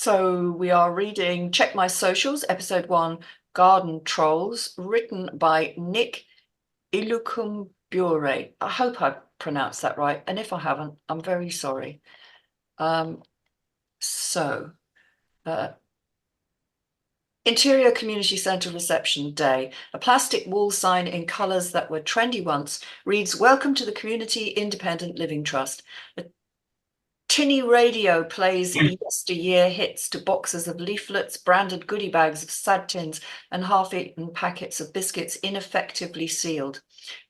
So we are reading Check My Socials, episode 1, Garden Trolls, written by Nik Ilukkumbure. I hope I pronounced that right, and if I haven't, I'm very sorry. Um, so, uh, Interior Community Centre reception day. A plastic wall sign in colours that were trendy once reads, "Welcome to the Community Independent Living Trust." A tinny radio plays yesteryear hits to boxes of leaflets, branded goodie bags of sad tins, and half-eaten packets of biscuits ineffectively sealed.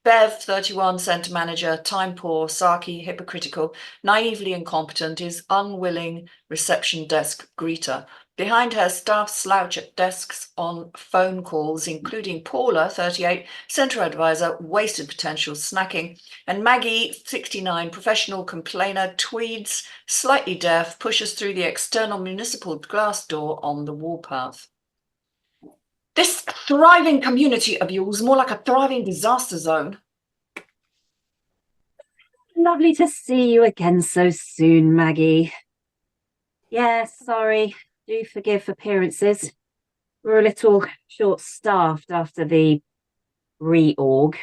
Bev, 31, centre manager, time poor, sarky, hypocritical, naively incompetent, is unwilling reception desk greeter. Behind her, staff slouch at desks on phone calls, including Paula, 38, centre advisor, wasted potential snacking, and Maggie, 69, professional complainer, tweeds, slightly deaf, pushes through the external municipal glass door on the warpath. This thriving community of yours is more like a thriving disaster zone. Lovely to see you again so soon, Maggie. Yes, sorry. Do forgive appearances. We're a little short-staffed after the reorg.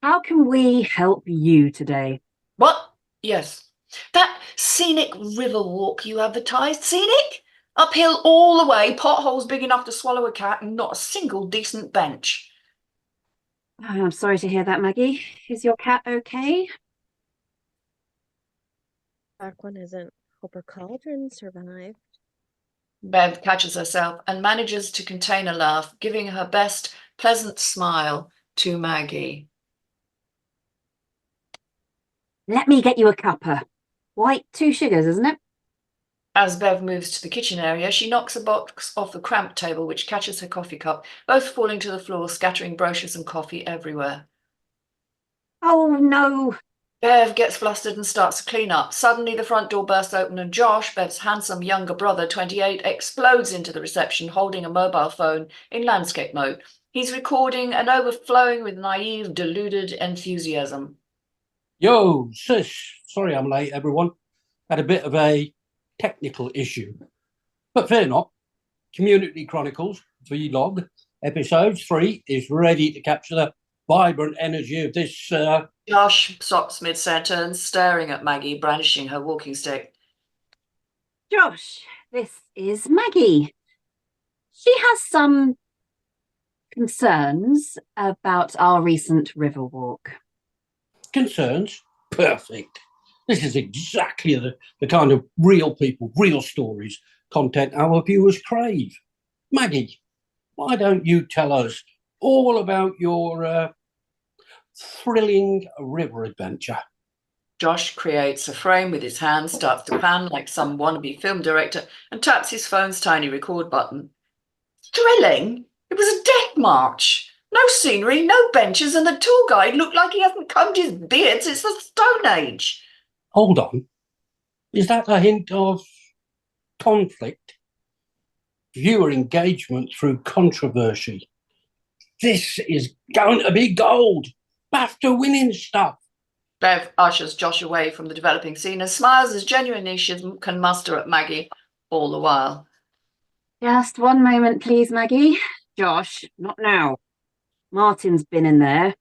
How can we help you today? What? Yes. That scenic river walk you advertised. Scenic? Uphill all the way, potholes big enough to swallow a cat, and not a single decent bench. Oh, I'm sorry to hear that, Maggie. Is your cat okay? Back one isn't. Hope her cauldron survived. Bev catches herself and manages to contain a laugh, giving her best pleasant smile to Maggie. Let me get you a cuppa. White, 2 sugars, isn't it? As Bev moves to the kitchen area, she knocks a box off the cramped table, which catches her coffee cup, both falling to the floor, scattering brochures and coffee everywhere. Oh, no. Bev gets flustered and starts to clean up. Suddenly, the front door bursts open and Josh, Bev's handsome younger brother, 28, explodes into the reception, holding a mobile phone in landscape mode. He's recording and overflowing with naive, deluded enthusiasm. Yo, sis. Sorry I'm late, everyone. Had a bit of a technical issue. But fear not. Community Chronicles vlog episode 3 is ready to capture the vibrant energy of this... Josh stops mid-sentence, staring at Maggie, brandishing her walking stick. Josh, this is Maggie. She has some concerns about our recent river walk. Concerns? Perfect. This is exactly the kind of real people, real stories, content our viewers crave. Maggie, why don't you tell us all about your thrilling river adventure? Josh creates a frame with his hand, starts to pan like some wannabe film director, and taps his phone's tiny record button. Thrilling? It was a death march. No scenery, no benches, and the tour guide looked like he hasn't combed his beard since the Stone Age. Hold on. Is that a hint of conflict? Viewer engagement through controversy. This is going to be gold. BAFTA winning stuff. Bev ushers Josh away from the developing scene and smiles as genuinely as she can muster at Maggie all the while. Just one moment, please, Maggie. Josh, not now. Martin's been in there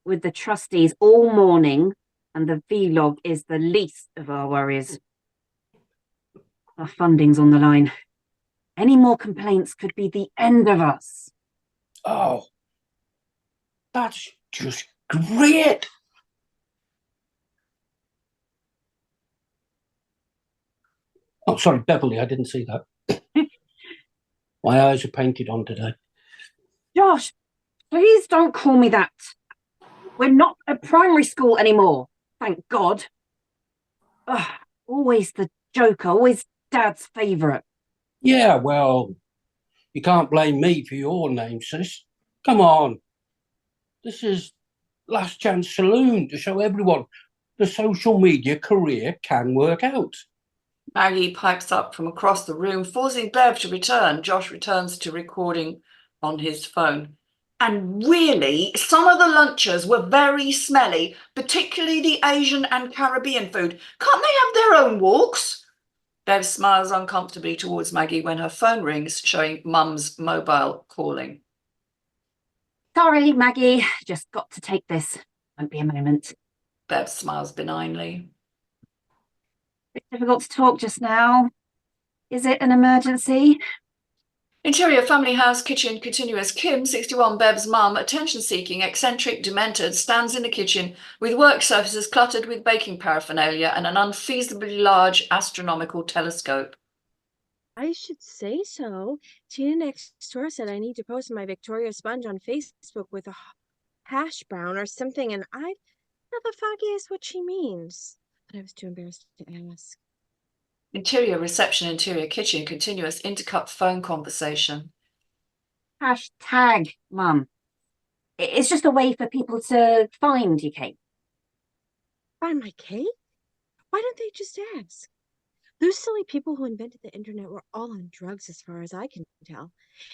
with the trustees all morning, and the vlog is the least of our worries. Our funding's on the line. Any more complaints could be the end of us. Oh, that's just great. Oh, sorry, Beverly, I didn't see that. My eyes are painted on today. Josh, please don't call me that. We're not a primary school anymore, thank God. Ugh, always the joker, always Dad's favourite. Yeah, well, you can't blame me for your name, sis. Come on. This is Last Chance Saloon to show everyone the social media career can work out. Maggie pipes up from across the room, forcing Bev to return. Josh returns to recording on his phone. And really, some of the lunches were very smelly, particularly the Asian and Caribbean food. Can't they have their own walks? Bev smiles uncomfortably towards Maggie when her phone rings, showing Mum's mobile calling. Sorry, Maggie, just got to take this. Won't be a moment. Bev smiles benignly. Bit difficult to talk just now. Is it an emergency? Interior family house, kitchen, continuous. Kim, 61, Bev's mum, attention-seeking, eccentric, demented, stands in the kitchen with work surfaces cluttered with baking paraphernalia and an unfeasibly large astronomical telescope. I should say so. Tina next door said I need to post my Victoria sponge on Facebook with a hash brown or something, and I have the foggiest what she means. But I was too embarrassed to ask. Interior reception, interior kitchen, continuous intercut phone conversation. Hashtag, Mum. It's just a way for people to find you, Kate. Find my cake? Why don't they just ask? Those silly people who invented the internet were all on drugs as far as I can tell.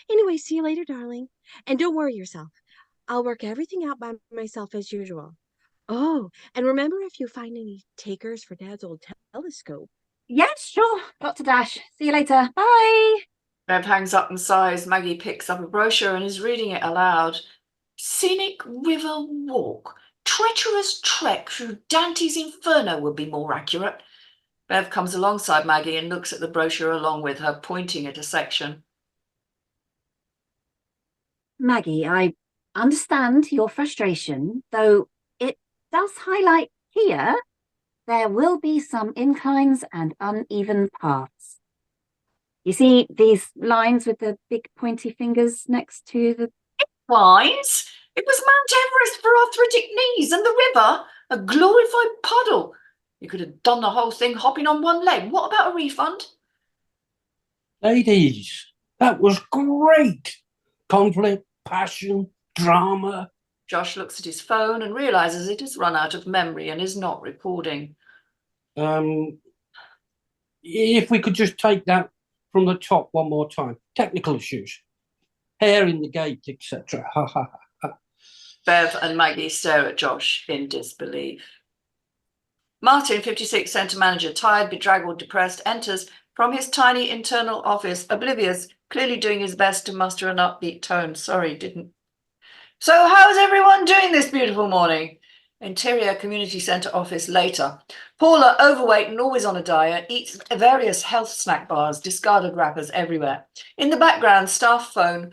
Anyway, see you later, darling. And don't worry yourself. I'll work everything out by myself as usual. Oh, and remember if you find any takers for Dad's old telescope. Yes, sure. Got to dash. See you later. Bye. Bev hangs up and sighs. Maggie picks up a brochure and is reading it aloud. Scenic River Walk. Treacherous trek through Dante's Inferno would be more accurate. Bev comes alongside Maggie and looks at the brochure along with her, pointing at a section. Maggie, I understand your frustration, though it does highlight here there will be some inclines and uneven paths. You see these lines with the big pointy fingers next to the... Lines? It was Mount Everest for arthritic knees, and the river, a glorified puddle. You could have done the whole thing hopping on one leg. What about a refund? Ladies, that was great. Conflict, passion, drama. Josh looks at his phone and realises it has run out of memory and is not recording. If we could just take that from the top one more time. Technical issues. Hair in the gate, etc. Ha ha ha. Bev and Maggie stare at Josh in disbelief. Martin, 56, centre manager, tired, bedraggled, depressed, enters from his tiny internal office, oblivious, clearly doing his best to muster an upbeat tone. Sorry, didn't. So how's everyone doing this beautiful morning? Interior community centre office later. Paula, overweight and always on a diet, eats various health snack bars, discarded wrappers everywhere. In the background, staff phone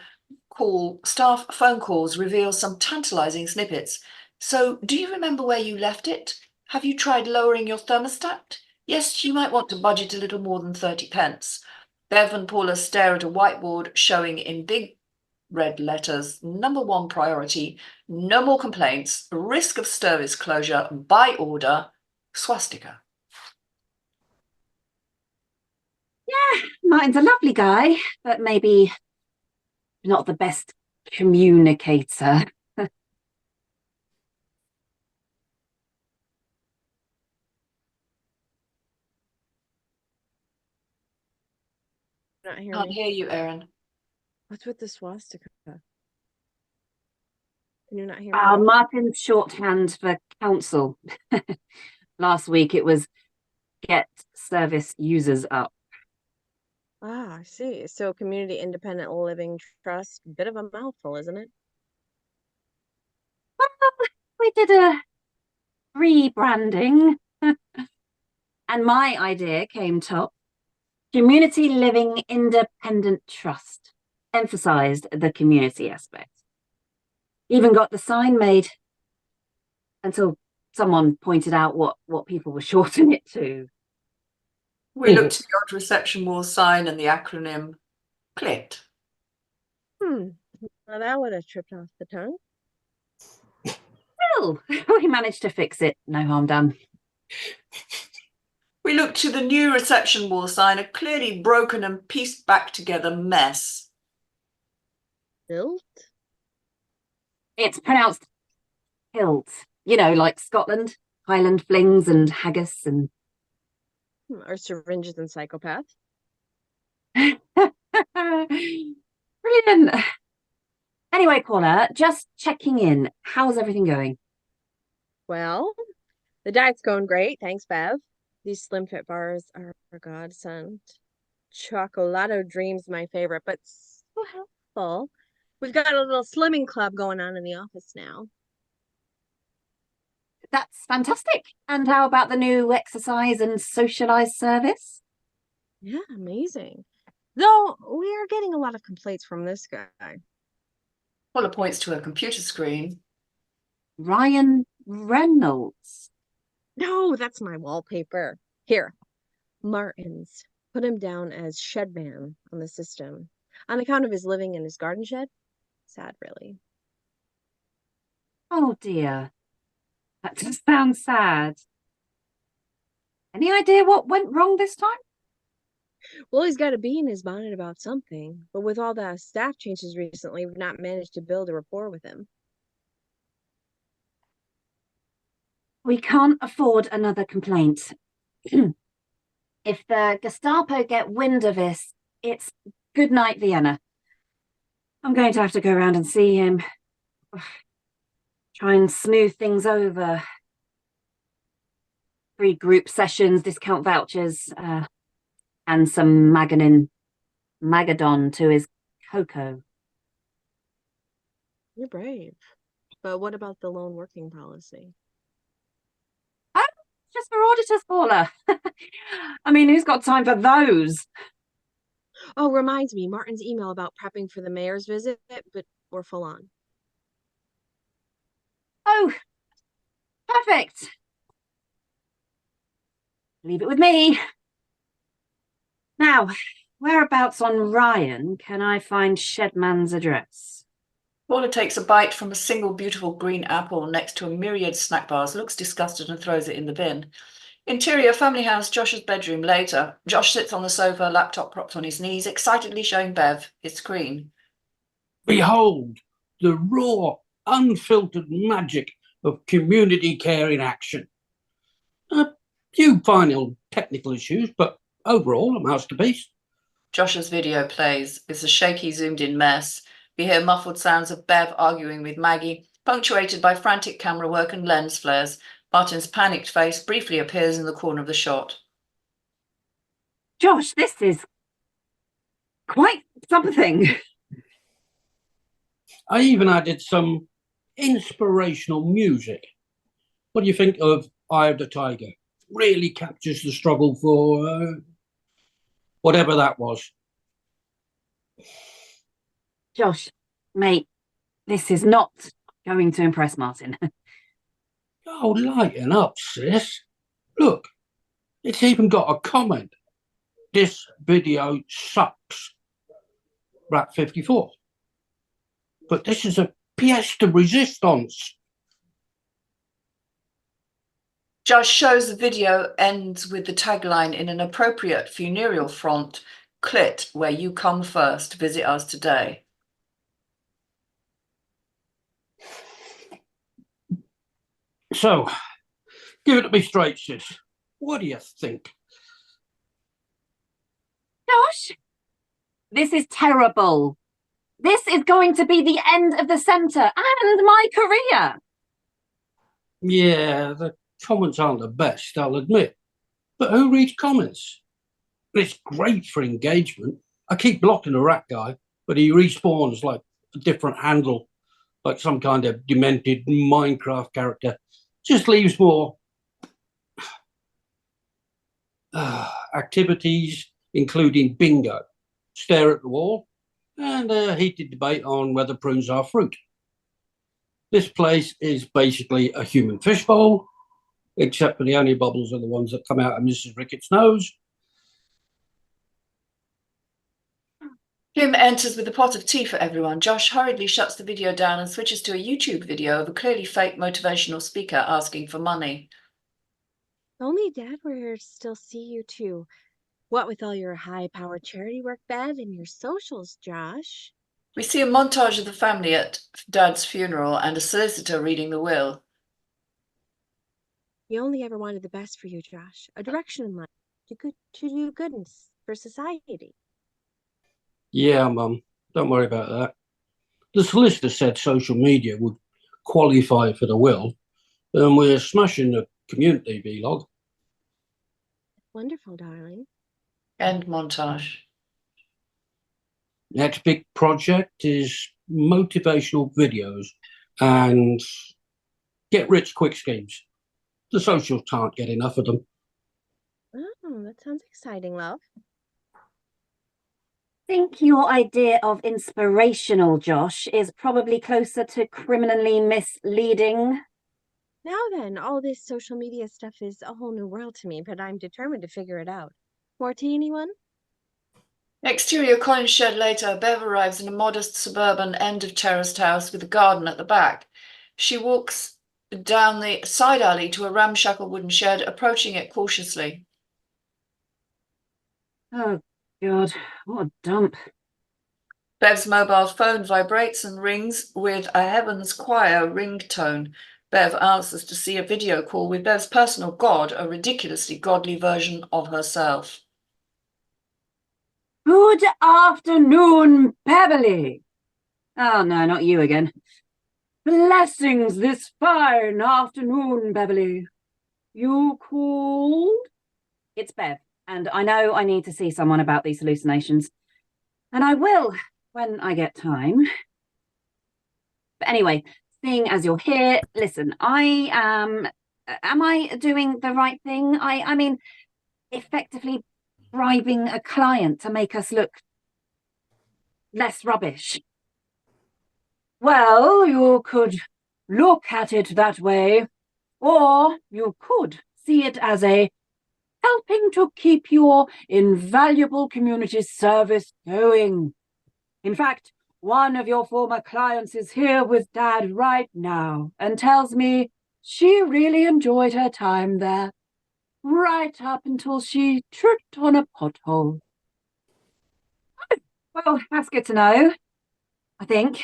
calls reveal some tantalising snippets. So, do you remember where you left it? Have you tried lowering your thermostat? Yes, you might want to budget a little more than 30 pence. Bev and Paula stare at a whiteboard showing in big red letters, number 1 priority, no more complaints, risk of service closure, by order, swastika. Yeah, Martin's a lovely guy, but maybe not the best communicator. Not hear Can't me. hear you, Erin. What's with the swastika? Can you not hear me? Martin's shorthand for council. Last week it was get service users up. Ah, I see. So Community Independent Living Trust, bit of a mouthful, isn't it? Well, we did a rebranding. And my idea came top. Community Living Independent Trust. Emphasised the community aspect. Even got the sign made until someone pointed out what people were shortening it to. We looked at the odd reception wall sign and the acronym CLIT. Well, that would have tripped off the tongue. Well, we managed to fix it. No harm done. We looked to the new reception wall sign, a clearly broken and pieced back together mess. Built? It's pronounced hilt. You know, like Scotland, Highland flings and haggis and... Or syringes and psychopaths? Brilliant. Anyway, Paula, just checking in. How's everything going? Well, the diet's going great. Thanks, Bev. These slim fit bars are a godsend. Chocolate Dream's my favorite, but so helpful. We've got a little slimming club going on in the office now. That's fantastic. And how about the new exercise and socialize service? Yeah, amazing. Though we are getting a lot of complaints from this guy. Paula points to a computer screen. Ryan Reynolds. No, that's my wallpaper. Here, Martin's. Put him down as Shedman on the system. On account of his living in his garden shed. Sad, really. Oh dear. That does sound sad. Any idea what went wrong this time? Well, he's got a bee in his bonnet about something, but with all the staff changes recently, we've not managed to build a rapport with him. We can't afford another complaint. If the Gestapo get wind of this, it's good night, Vienna. I'm going to have to go around and see him. Try and smooth things over. Free group sessions, discount vouchers, and some Magadon to his cocoa. You're brave. But what about the lone working policy? Just for auditors, Paula. I mean, who's got time for those? Oh, reminds me, Martin's email about prepping for the mayor's visit, but we're full on. Oh, perfect. Leave it with me. Now, whereabouts on Ryan can I find Shedman's address? Paula takes a bite from a single beautiful green apple next to a myriad snack bars, looks disgusted and throws it in the bin. Interior family house, Josh's bedroom later. Josh sits on the sofa, laptop propped on his knees, excitedly showing Bev his screen. Behold the raw, unfiltered magic of community care in action. A few final technical issues, but overall a masterpiece. Josh's video plays. It's a shaky, zoomed-in mess. We hear muffled sounds of Bev arguing with Maggie, punctuated by frantic camera work and lens flares. Martin's panicked face briefly appears in the corner of the shot. Josh, this is quite something. I even added some inspirational music. What do you think of Eye of the Tiger? Really captures the struggle for whatever that was. Josh, mate, this is not going to impress Martin. Oh, lighten up, sis. Look, it's even got a comment. This video sucks. Rat 54. But this is a pièce de résistance. Josh shows the video ends with the tagline in an appropriate funereal font, "Clit, where you come first, visit us today." So, give it to me straight, sis. What do you think? Josh, this is terrible. This is going to be the end of the centre and my career. Yeah, the comments aren't the best, I'll admit. But who reads comments? It's great for engagement. I keep blocking the rat guy, but he respawns like a different handle, like some kind of demented Minecraft character. Just leaves more activities, including bingo, stare at the wall, and a heated debate on whether prunes are fruit. This place is basically a human fishbowl, except for the only bubbles are the ones that come out of Mrs. Ricketts' nose. Jim enters with a pot of tea for everyone. Josh hurriedly shuts the video down and switches to a YouTube video of a clearly fake motivational speaker asking for money. If only Dad were here to still see you too. What with all your high-powered charity work, Bev, and your socials, Josh? We see a montage of the family at Dad's funeral and a solicitor reading the will. You only ever wanted the best for you, Josh. A direction in life to do good for society. Yeah, Mum, don't worry about that. The solicitor said social media would qualify for the will, and we're smashing the community vlog. Wonderful, darling. End montage. Next big project is motivational videos and get-rich-quick schemes. The socials can't get enough of them. Oh, that sounds exciting, love. Think your idea of inspirational, Josh, is probably closer to criminally misleading. Now then, all this social media stuff is a whole new world to me, but I'm determined to figure it out. More tea, anyone? Exterior coin shed later, Bev arrives in a modest suburban end of terraced house with a garden at the back. She walks down the side alley to a ramshackle wooden shed, approaching it cautiously. Oh, God, what a dump. Bev's mobile phone vibrates and rings with a Heaven's Choir ringtone. Bev answers to see a video call with Bev's personal god, a ridiculously godly version of herself. Good afternoon, Beverly. Oh, no, not you again. Blessings this fine afternoon, Beverly. You called? It's Bev, and I know I need to see someone about these hallucinations. And I will when I get time. But anyway, seeing as you're here, listen, am I doing the right thing? I mean, effectively bribing a client to make us look less rubbish. Well, you could look at it that way, or you could see it as a helping to keep your invaluable community service going. In fact, one of your former clients is here with Dad right now and tells me she really enjoyed her time there, right up until she tripped on a pothole. Well, that's good to know, I think.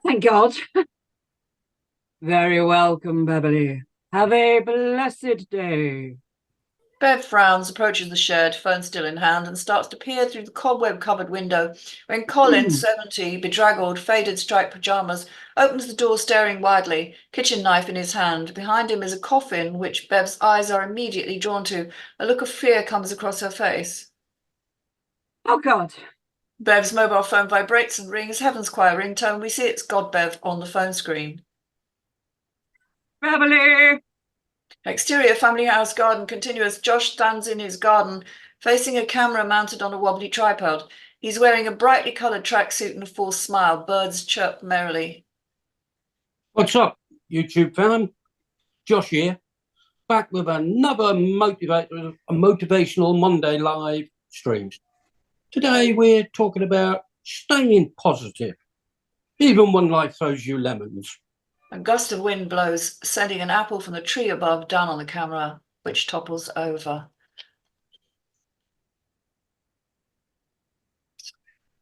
Thank God. Very welcome, Beverly. Have a blessed day. Bev frowns, approaches the shed, phone still in hand, and starts to peer through the cobweb-covered window when Colin, 70, bedraggled, faded striped pajamas, opens the door staring widely, kitchen knife in his hand. Behind him is a coffin, which Bev's eyes are immediately drawn to. A look of fear comes across her face. Oh, God. Bev's mobile phone vibrates and rings. Heaven's Choir ringtone. We see it's God Bev on the phone screen. Beverly! Exterior family house garden continuous. Josh stands in his garden, facing a camera mounted on a wobbly tripod. He's wearing a brightly coloured tracksuit and a forced smile. Birds chirp merrily. What's up, YouTube fam? Josh here, back with another motivational Monday live streams. Today we're talking about staying positive, even when life throws you lemons. A gust of wind blows, sending an apple from the tree above down on the camera, which topples over.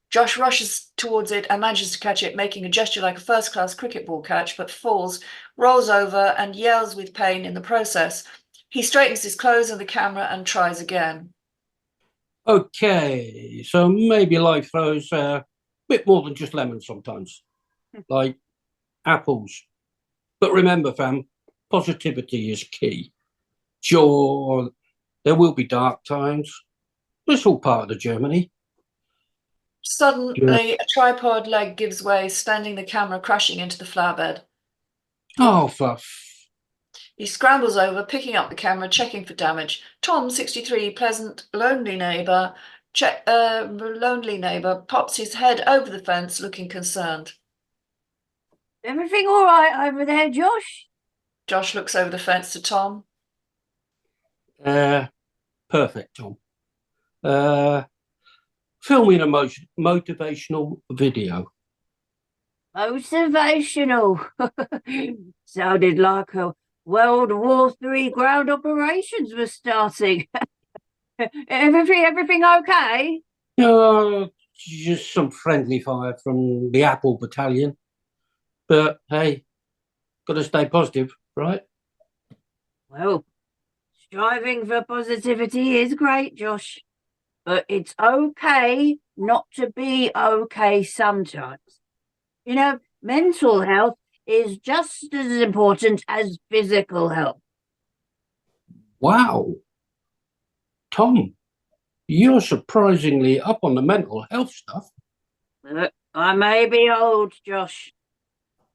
Josh rushes towards it and manages to catch it, making a gesture like a first-class cricket ball catch, but falls, rolls over, and yells with pain in the process. He straightens his clothes and the camera and tries again. Okay, so maybe life throws a bit more than just lemons sometimes, like apples. But remember, fam, positivity is key. Sure, there will be dark times. It's all part of the journey. Suddenly, a tripod leg gives way, sending the camera crashing into the flower bed. Oh, He scrambles over, picking up the camera, checking for damage. Tom, 63, pleasant, lonely neighbour, pops his head over the fence, looking concerned. Everything all right over there, Josh? Josh looks over the fence to Tom. Perfect, Tom. Filming a motivational video. Motivational. Sounded like a World War III ground operations were starting. Everything okay? Just some friendly fire from the Apple Battalion. But hey, got to stay positive, right? Well, striving for positivity is great, Josh. But it's okay not to be okay sometimes. You know, mental health is just as important as physical health. Wow. Tom, you're surprisingly up on the mental health stuff. I may be old, Josh,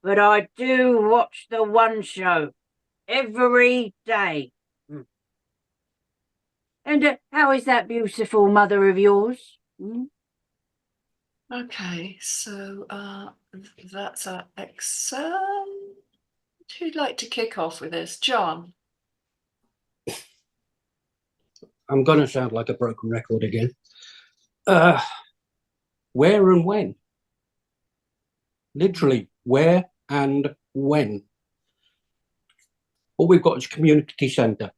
but I do watch the One Show every day. And how is that beautiful mother of yours? Okay, so that's our excerpt. Who'd like to kick off with this? John? I'm going to sound like a broken record again. Where and when? Literally, where and when? All we've got is community centre.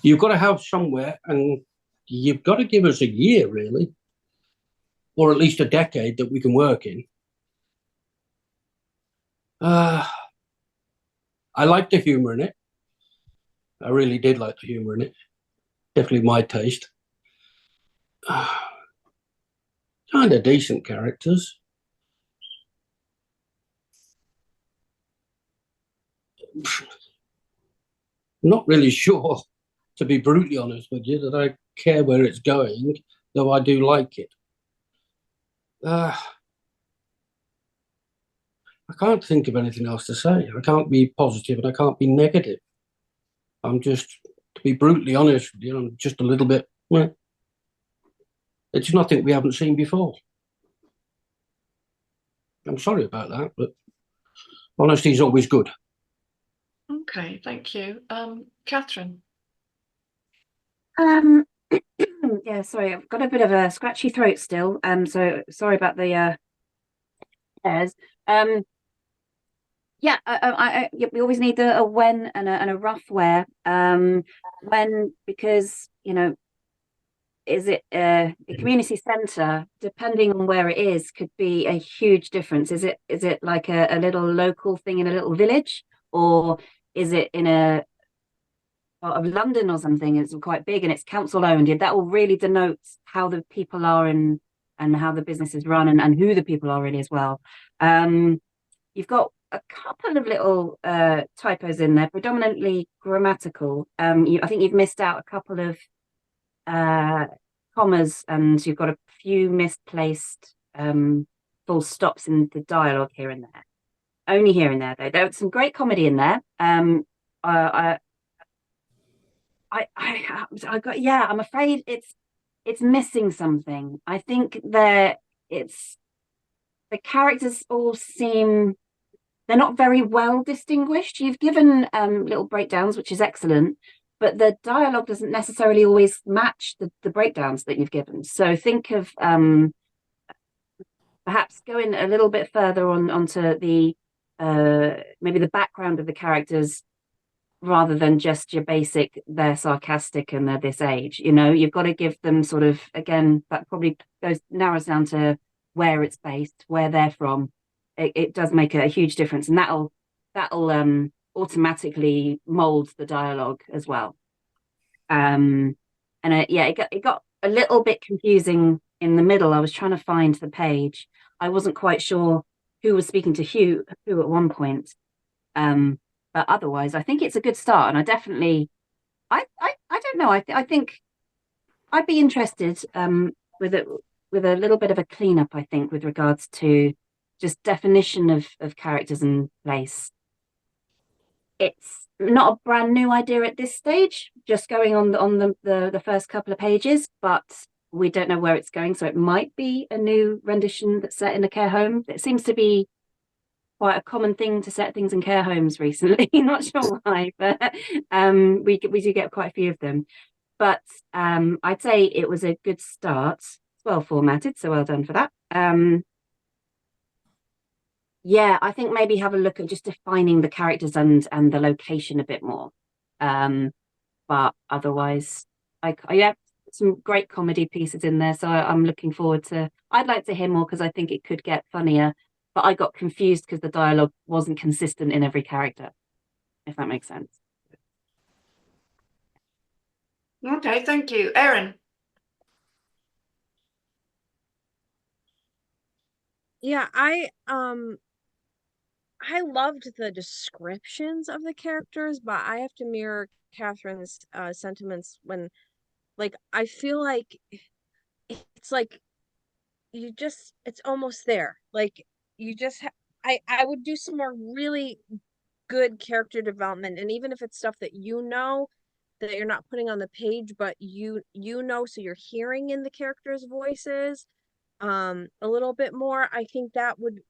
You've got to have somewhere, and you've got to give us a year, really, or at least a decade that we can work in. I like the humour in it. I really did like the humour in it. Definitely my taste. Kind of decent characters. Not really sure, to be brutally honest with you, that I care where it's going, though I do like it. I can't think of anything else to say. I can't be positive and I can't be negative. I'm just, to be brutally honest with you, I'm just a little bit, well, it's nothing we haven't seen before. I'm sorry about that, but honesty is always good. Okay, thank you. Catherine? Yeah, sorry, I've got a bit of a scratchy throat still. So sorry about the airs. Yeah, we always need a when and a rough where. When, because is it a community centre? Depending on where it is, could be a huge difference. Is it like a little local thing in a little village, or is it in a part of London or something? It's quite big and it's council owned. Yeah, that will really denote how the people are and how the business is run and who the people are really as well. You've got a couple of little typos in there, predominantly grammatical. I think you've missed out a couple of commas, and you've got a few misplaced full stops in the dialogue here and there. Only here and there, though. There's some great comedy in there. I'm afraid it's missing something. I think the characters all seem, they're not very well distinguished. You've given little breakdowns, which is excellent, but the dialogue doesn't necessarily always match the breakdowns that you've given. So think of perhaps going a little bit further onto the maybe the background of the characters, rather than just your basic, they're sarcastic and they're this age. You've got to give them sort of, again, that probably narrows down to where it's based, where they're from. It does make a huge difference, and that'll automatically mold the dialogue as well. It got a little bit confusing in the middle. I was trying to find the page. I wasn't quite sure who was speaking to who at one point. But otherwise, I think it's a good start, and I definitely, I don't know. I think I'd be interested with a little bit of a cleanup. I think with regards to just definition of characters and place. It's not a brand new idea at this stage, just going on the first couple of pages, but we don't know where it's going, so it might be a new rendition that's set in a care home. It seems to be quite a common thing to set things in care homes recently. Not sure why, but we do get quite a few of them. But I'd say it was a good start. It's well formatted, so well done for that. Yeah, I think maybe have a look at just defining the characters and the location a bit more. But otherwise, I have some great comedy pieces in there, so I'm looking forward to. I'd like to hear more because I think it could get funnier. But I got confused because the dialogue wasn't consistent in every character, if that makes sense. Okay, thank you. Erin? Yeah, I loved the descriptions of the characters, but I have to mirror Catherine's sentiments when, like, I feel like it's like it's almost there. Like, you just I would do some more really good character development, and even if it's stuff that that you're not putting on the page, but so you're hearing in the characters' voices a little bit more, I think that would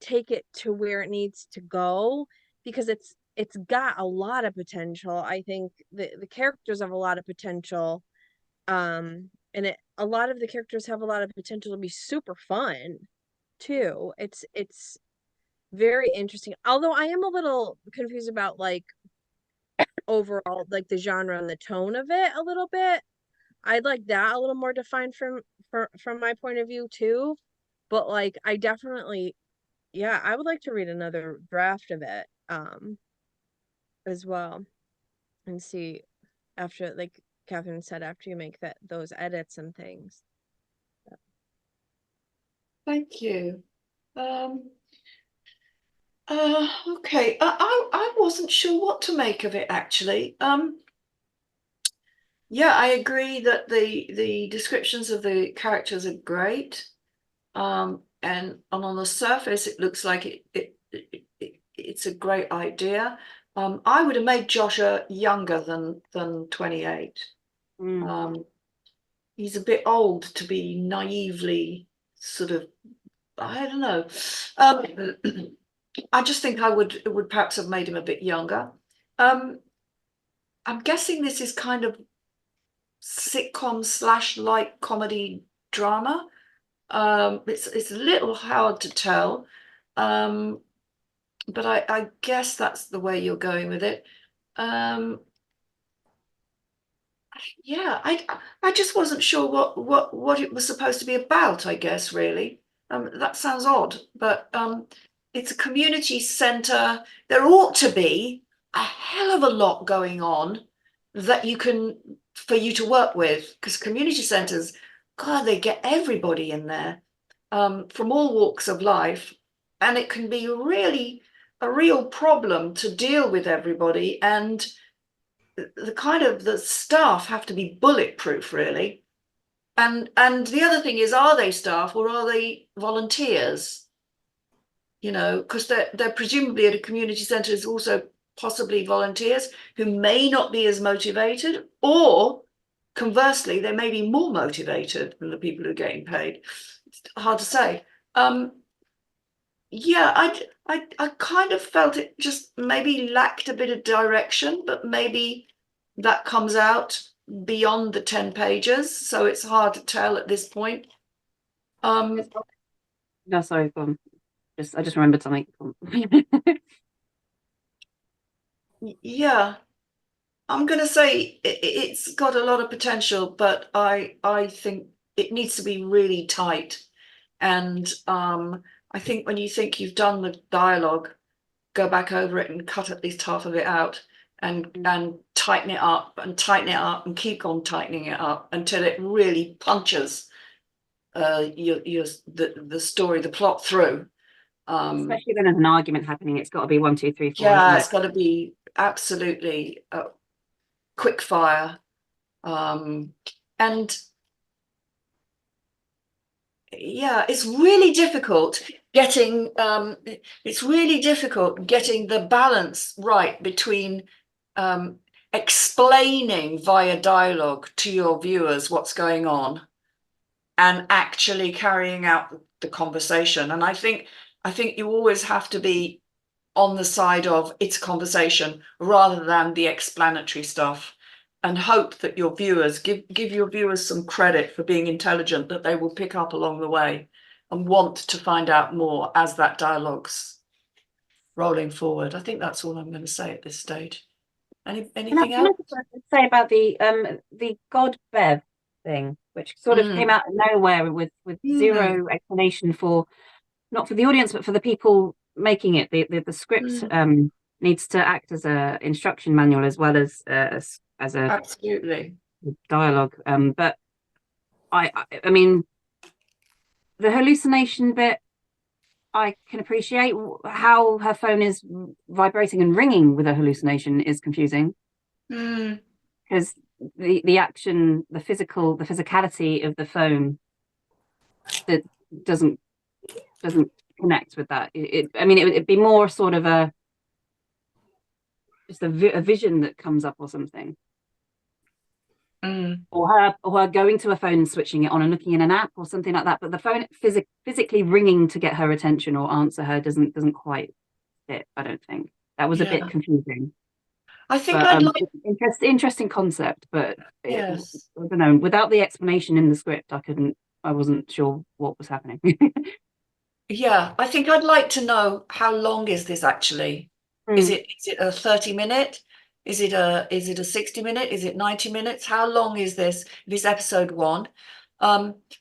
take it to where it needs to go, because it's got a lot of potential. I think the characters have a lot of potential, and a lot of the characters have a lot of potential to be super fun too. It's very interesting, although I am a little confused about, like, overall, like, the genre and the tone of it a little bit. I'd like that a little more defined from my point of view too. But, like, I definitely, yeah, I would like to read another draft of it as well, and see, after, like Catherine said, after you make those edits and things. Thank you. Okay, I wasn't sure what to make of it actually. Yeah, I agree that the descriptions of the characters are great. And on the surface, it looks like it's a great idea. I would have made Joshua younger than 28. He's a bit old to be naively sort of, I don't know. I just think it would perhaps have made him a bit younger. I'm guessing this is kind of sitcom / light comedy drama. It's a little hard to tell, but I guess that's the way you're going with it. Yeah, I just wasn't sure what it was supposed to be about, I guess, really. That sounds odd, but it's a community centre. There ought to be a hell of a lot going on that for you to work with, because community centres, God, they get everybody in there, from all walks of life, and it can be really a real problem to deal with everybody, and the staff have to be bulletproof, really. And the other thing is, are they staff or are they volunteers? You know, because they're presumably at a community centre is also possibly volunteers who may not be as motivated, or conversely, they may be more motivated than the people who are getting paid. It's hard to say. Yeah, I kind of felt it just maybe lacked a bit of direction, but maybe that comes out beyond the 10 pages, so it's hard to tell at this point. No, sorry, go on. I just remembered something. Yeah, I'm going to say it's got a lot of potential, but I think it needs to be really tight. And I think when you think you've done the dialogue, go back over it and cut at least half of it out, and tighten it up and tighten it up and keep on tightening it up until it really punches the story, the plot through. Especially when there's an argument happening, it's got to be 1, 2, 3, 4. Yeah, it's got to be absolutely quick fire, and yeah, it's really difficult getting the balance right between explaining via dialogue to your viewers what's going on and actually carrying out the conversation. And I think you always have to be on the side of it's conversation rather than the explanatory stuff, and hope that your viewers give your viewers some credit for being intelligent, that they will pick up along the way and want to find out more as that dialogue's rolling forward. I think that's all I'm going to say at this stage. Anything else? Can I say about the God Bev thing, which sort of came out of nowhere with zero explanation not for the audience, but for the people making it. The script needs to act as a instruction manual as well as a absolutely dialogue. But I mean, the hallucination bit, I can appreciate. How her phone is vibrating and ringing with a hallucination is confusing, Mm, because the action, the physicality of the phone that doesn't connect with that. I mean, it'd be more sort of just a vision that comes up or something. mm. Or her going to a phone and switching it on and looking in an app or something like that. But the phone physically ringing to get her attention or answer her doesn't quite fit. I don't think that was a bit Yeah. confusing. I think But I'd like, interesting concept. But yes. I don't know. Without the explanation in the script, I wasn't sure what was happening. Yeah, I think I'd like to know, how long is this actually? Is Mm. it a 30-minute? Is it a 60-minute? Is it 90 minutes? How long is this? This episode 1?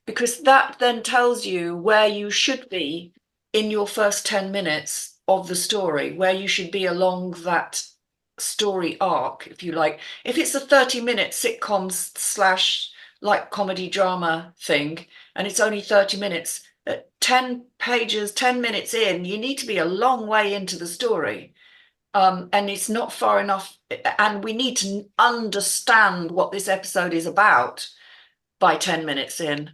Because that then tells you where you should be in your first 10 minutes of the story, where you should be along that story arc, if you like. If it's a 30-minute sitcom slash like comedy drama thing, and it's only 30 minutes, 10 pages, 10 minutes in, you need to be a long way into the story. And it's not far enough. And we need to understand what this episode is about by 10 minutes in.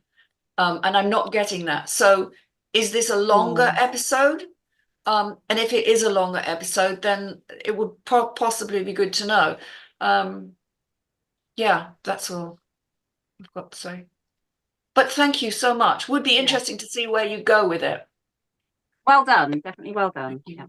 And I'm not getting that. So is this a longer episode? And if it is a longer episode, then it would possibly be good to know. Yeah, that's all I've got to say. But thank you so much. Would be interesting to see where you go with it. Well done, definitely well done. Thank you. Yeah.